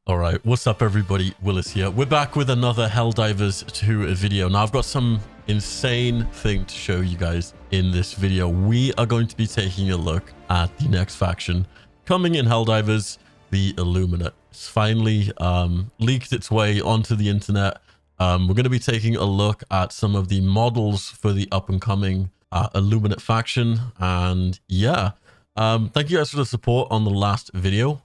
All right, what's up everybody? Willis here. We're back with another Helldivers 2 video. Now I've got some insane thing to show you guys in this video. We are going to be taking a look at the next faction coming in Helldivers, the Illuminate. It's finally leaked its way onto the internet. We're going to be taking a look at some of the models for the up and coming Illuminate faction. And yeah, thank you guys for the support on the last video.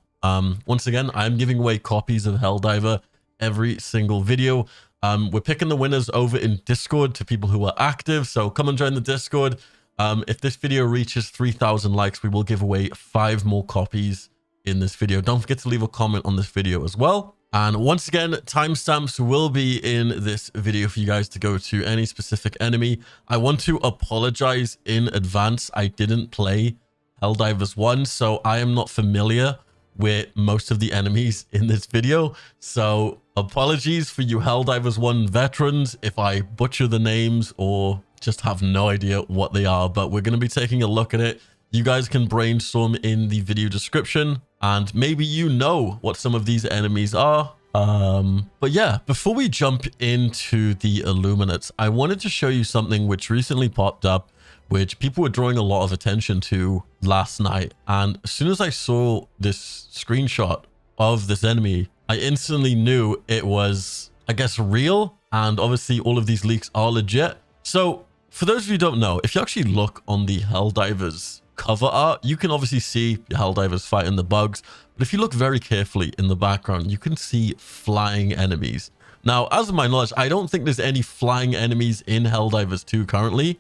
Once again, I'm giving away copies of Helldiver every single video. We're picking the winners over in Discord to people who are active, so come and join the Discord. If this video reaches 3,000 likes, we will give away 5 more copies in this video. Don't forget to leave a comment on this video as well. And once again, timestamps will be in this video for you guys to go to any specific enemy. I want to apologize in advance. I didn't play Helldivers 1, so I am not familiar with most of the enemies in this video, so apologies for you Helldivers 1 veterans if I butcher the names or just have no idea what they are, but we're going to be taking a look at it. You guys can brainstorm in the video description and maybe you know what some of these enemies are. But yeah, before we jump into the Illuminates, I wanted to show you something which recently popped up, which people were drawing a lot of attention to last night. And as soon as I saw this screenshot of this enemy, I instantly knew it was, I guess, real. And obviously all of these leaks are legit. So for those of you who don't know, if you actually look on the Helldivers cover art, you can obviously see the Helldivers fighting the bugs. But if you look very carefully in the background, you can see flying enemies. Now, as of my knowledge, I don't think there's any flying enemies in Helldivers 2 currently.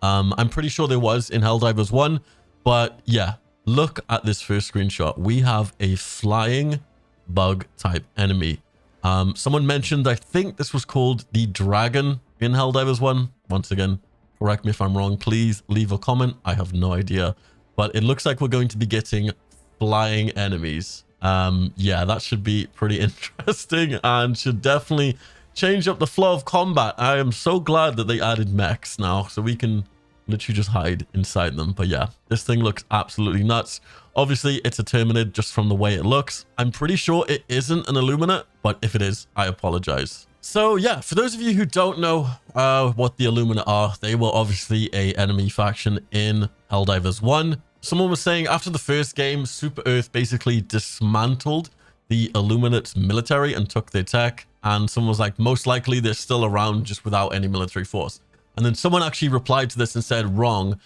I'm pretty sure there was in Helldivers 1, but yeah, look at this first screenshot. We have a flying bug type enemy. Someone mentioned, I think this was called the Dragon in Helldivers 1. Once again, correct me if I'm wrong. Please leave a comment. I have no idea, but it looks like we're going to be getting flying enemies. Yeah, that should be pretty interesting and should definitely change up the flow of combat. I am so glad that they added mechs now, so we can literally just hide inside them. But yeah, this thing looks absolutely nuts. Obviously, it's a Terminid just from the way it looks. I'm pretty sure it isn't an Illuminate, but if it is, I apologize. So yeah, for those of you who don't know what the Illuminate are, they were obviously a enemy faction in Helldivers 1. Someone was saying after the first game, Super Earth basically dismantled the Illuminate's military and took their tech. And someone was like, most likely they're still around just without any military force. And then someone actually replied to this and said, wrong.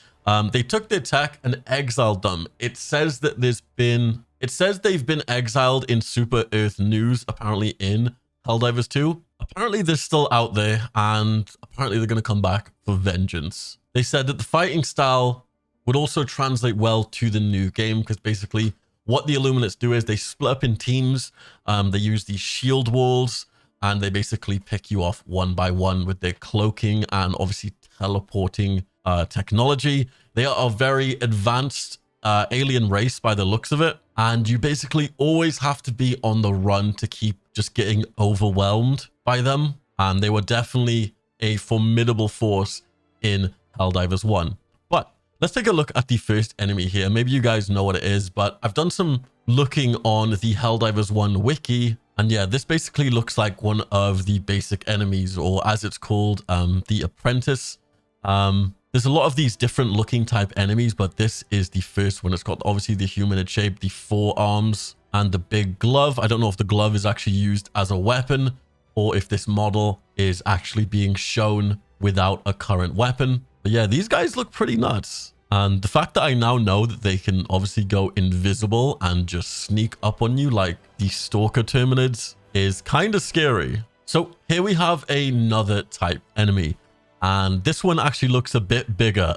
They took their tech and exiled them. It says that they've been exiled in Super Earth news, apparently in Helldivers 2. Apparently they're still out there and apparently they're going to come back for vengeance. They said that the fighting style would also translate well to the new game because basically what the Illuminates do is they split up in teams. They use these shield walls and they basically pick you off one by one with their cloaking and obviously teleporting technology. They are a very advanced alien race by the looks of it. And you basically always have to be on the run to keep just getting overwhelmed by them. And they were definitely a formidable force in Helldivers 1. But let's take a look at the first enemy here. Maybe you guys know what it is, but I've done some looking on the Helldivers 1 wiki. And yeah, this basically looks like one of the basic enemies, or as it's called, the Apprentice. There's a lot of these different looking type enemies, but this is the first one. It's got obviously the humanid shape, the 4 arms, and the big glove. I don't know if the glove is actually used as a weapon, or if this model is actually being shown without a current weapon. But yeah, these guys look pretty nuts. And the fact that I now know that they can obviously go invisible and just sneak up on you like the Stalker Terminids is kind of scary. So here we have another type enemy. And this one actually looks a bit bigger,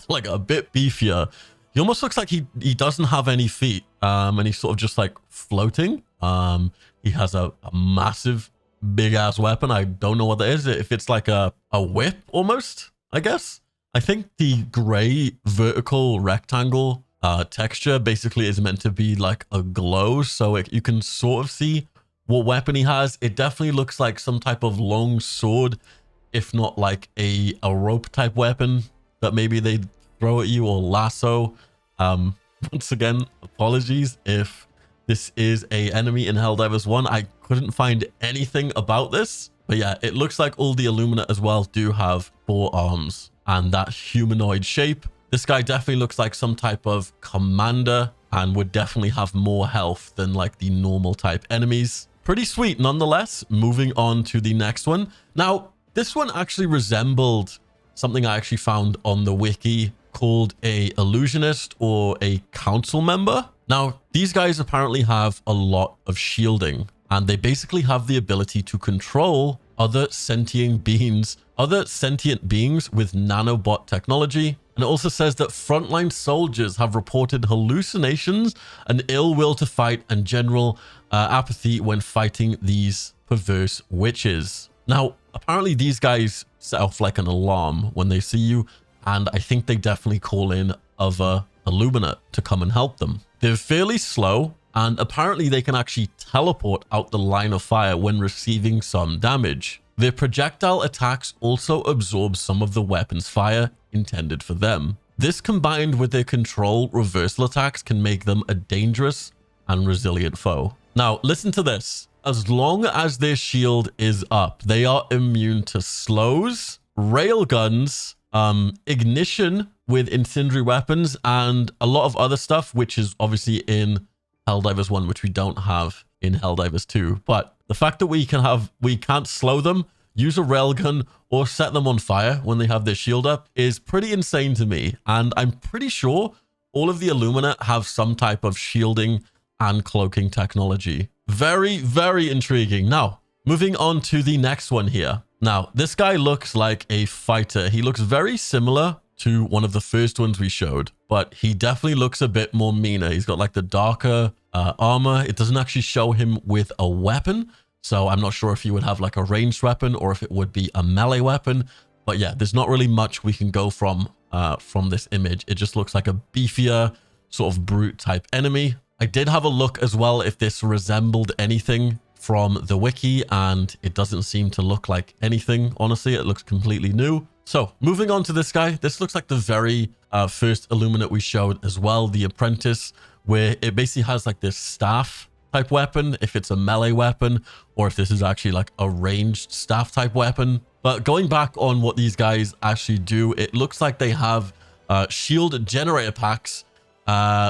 like a bit beefier. He almost looks like he doesn't have any feet. And he's sort of just like floating. He has a massive big ass weapon. I don't know what that is. If it's like a whip almost, I guess. I think the gray vertical rectangle texture basically is meant to be like a glow. So you can sort of see what weapon he has. It definitely looks like some type of long sword, if not like a rope type weapon that maybe they throw at you, or lasso. Once again, apologies if this is a enemy in Helldivers 1. I couldn't find anything about this. But yeah, it looks like all the Illuminate as well do have 4 arms and that humanoid shape. This guy definitely looks like some type of commander and would definitely have more health than like the normal type enemies. Pretty sweet nonetheless. Moving on to the next one. Now, this one actually resembled something I actually found on the wiki called a illusionist or a council member. Now, these guys apparently have a lot of shielding, and they basically have the ability to control other sentient beings with nanobot technology. And it also says that frontline soldiers have reported hallucinations and ill will to fight and general apathy when fighting these perverse witches. Now, apparently these guys set off like an alarm when they see you, and I think they definitely call in other Illuminate to come and help them. They're fairly slow, and apparently they can actually teleport out the line of fire when receiving some damage. Their projectile attacks also absorb some of the weapon's fire intended for them. This combined with their control reversal attacks can make them a dangerous and resilient foe. Now, listen to this. As long as their shield is up, they are immune to slows, railguns, ignition with incendiary weapons, and a lot of other stuff, which is obviously in Helldivers 1, which we don't have in Helldivers 2. But the fact that we can't slow them, use a railgun, or set them on fire when they have their shield up is pretty insane to me. And I'm pretty sure all of the Illuminate have some type of shielding and cloaking technology. Very, very intriguing. Now, moving on to the next one here. Now, this guy looks like a fighter. He looks very similar to one of the first ones we showed, but he definitely looks a bit more meaner. He's got like the darker armor. It doesn't actually show him with a weapon, so I'm not sure if he would have like a ranged weapon or if it would be a melee weapon. But yeah, there's not really much we can go from this image. It just looks like a beefier sort of brute type enemy. I did have a look as well if this resembled anything from the wiki, and it doesn't seem to look like anything. Honestly, it looks completely new. So moving on to this guy, this looks like the very first Illuminate we showed as well, the Apprentice, where it basically has like this staff type weapon, if it's a melee weapon, or if this is actually like a ranged staff type weapon. But going back on what these guys actually do, it looks like they have shield generator packs,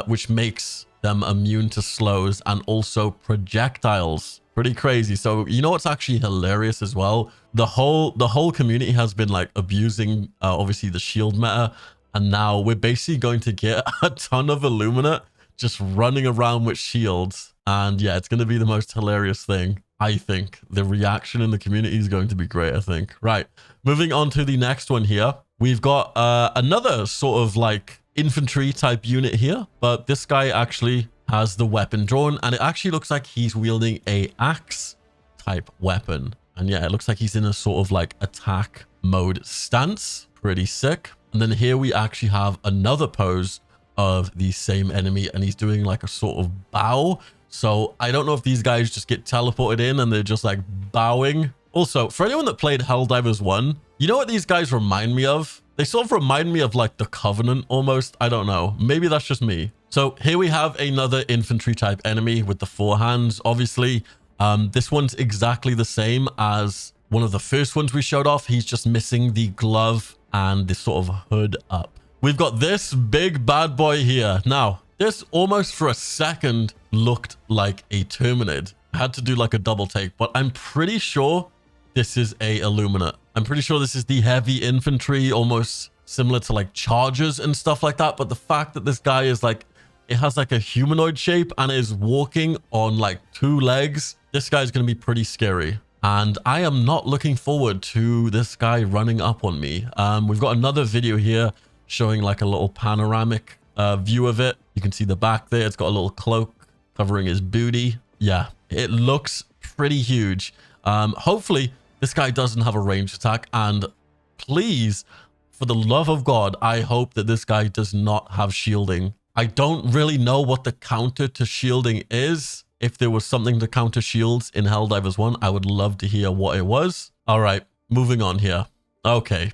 which makes them immune to slows and also projectiles. Pretty crazy. So you know what's actually hilarious as well? The whole community has been like abusing obviously the shield meta, and now we're basically going to get a ton of Illuminate just running around with shields. And yeah, it's going to be the most hilarious thing. I think the reaction in the community is going to be great, I think. Right, moving on to the next one here. We've got another sort of like infantry type unit here, but this guy actually has the weapon drawn, and it actually looks like he's wielding a axe type weapon. And yeah, it looks like he's in a sort of like attack mode stance. Pretty sick. And then here we actually have another pose of the same enemy, and he's doing like a sort of bow. So I don't know if these guys just get teleported in and they're just like bowing. Also, for anyone that played Helldivers 1, you know what these guys remind me of? They sort of remind me of like the Covenant almost. I don't know. Maybe that's just me. So here we have another infantry type enemy with the 4 hands. Obviously, this one's exactly the same as one of the first ones we showed off. He's just missing the glove and the sort of hood up. We've got this big bad boy here. Now, this almost for a second looked like a Terminid. I had to do like a double take, but I'm pretty sure this is a Illuminate. I'm pretty sure this is the heavy infantry, almost similar to like Chargers and stuff like that. But the fact that this guy is like, it has like a humanoid shape and is walking on like 2 legs, this guy's going to be pretty scary. And I am not looking forward to this guy running up on me. We've got another video here showing like a little panoramic view of it. You can see the back there. It's got a little cloak covering his booty. Yeah, it looks pretty huge. Hopefully this guy doesn't have a ranged attack, and please, for the love of God, I hope that this guy does not have shielding. I don't really know what the counter to shielding is. If there was something to counter shields in Helldivers 1, I would love to hear what it was. All right, moving on here. Okay.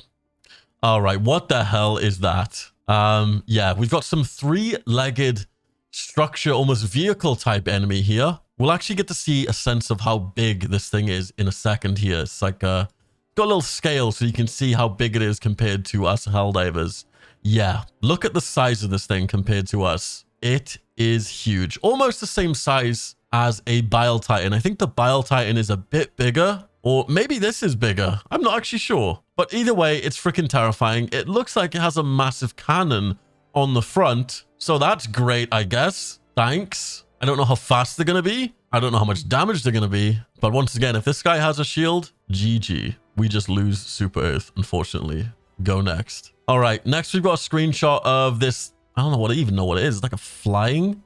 All right, what the hell is that? Yeah, we've got some 3-legged structure, almost vehicle type enemy here. We'll actually get to see a sense of how big this thing is in a second here. It's like got a little scale so you can see how big it is compared to us Helldivers. Yeah, look at the size of this thing compared to us. It is huge. Almost the same size as a Bile Titan. I think the Bile Titan is a bit bigger, or maybe this is bigger. I'm not actually sure. But either way, it's freaking terrifying. It looks like it has a massive cannon on the front. So that's great, I guess. Thanks. I don't know how fast they're going to be. I don't know how much damage they're going to be. But once again, if this guy has a shield, GG. We just lose Super Earth, unfortunately. Go next. All right, next we've got a screenshot of this. I don't know what I even know what it is. It's like a flying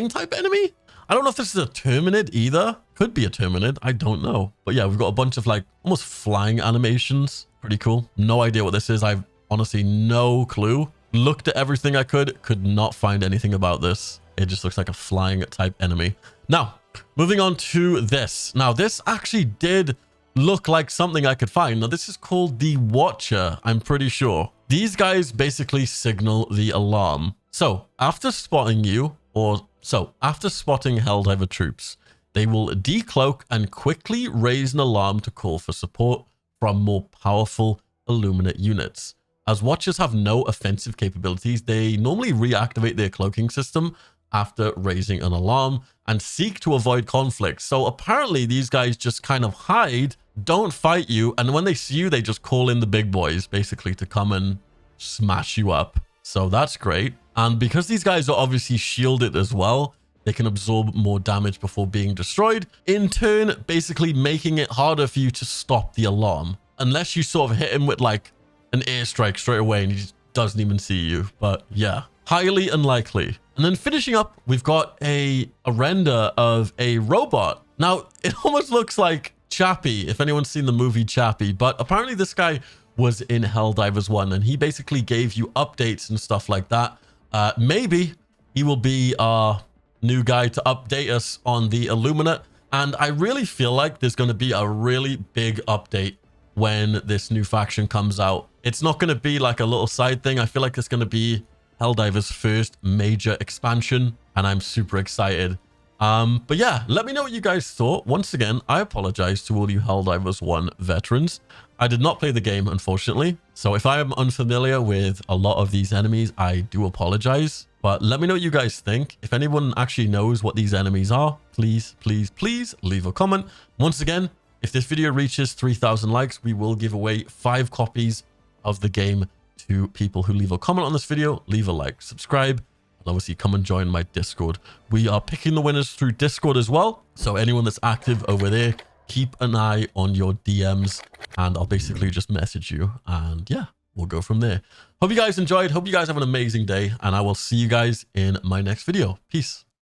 type enemy. I don't know if this is a Terminid either. Could be a Terminid. I don't know. But yeah, we've got a bunch of like almost flying animations. Pretty cool. No idea what this is. I've honestly no clue. Looked at everything I could not find anything about this. It just looks like a flying type enemy. Now, moving on to this. Now, this actually did look like something I could find. Now, this is called the Watcher, I'm pretty sure. These guys basically signal the alarm. So, after spotting Helldiver troops, they will decloak and quickly raise an alarm to call for support from more powerful Illuminate units. As Watchers have no offensive capabilities, they normally reactivate their cloaking system after raising an alarm and seek to avoid conflict. So apparently these guys just kind of hide, don't fight you, and when they see you, they just call in the big boys basically to come and smash you up. So that's great. And because these guys are obviously shielded as well, they can absorb more damage before being destroyed, in turn basically making it harder for you to stop the alarm. Unless you sort of hit him with like an airstrike straight away and he just doesn't even see you. But yeah, highly unlikely. And then finishing up, we've got a render of a robot. Now, it almost looks like Chappie, if anyone's seen the movie Chappie. But apparently this guy was in Helldivers 1 and he basically gave you updates and stuff like that. Maybe he will be our new guy to update us on the Illuminate. And I really feel like there's going to be a really big update when this new faction comes out. It's not going to be like a little side thing. I feel like it's going to be Helldivers' first major expansion, and I'm super excited. But yeah, let me know what you guys thought. Once again, I apologize to all you Helldivers 1 veterans. I did not play the game, unfortunately. So if I am unfamiliar with a lot of these enemies, I do apologize. But let me know what you guys think. If anyone actually knows what these enemies are, please, please, please leave a comment. Once again, if this video reaches 3,000 likes, we will give away 5 copies of the game to people who leave a comment on this video, leave a like, subscribe, and obviously come and join my Discord. We are picking the winners through Discord as well. So anyone that's active over there, keep an eye on your DMs and I'll basically just message you. And yeah, we'll go from there. Hope you guys enjoyed. Hope you guys have an amazing day and I will see you guys in my next video. Peace.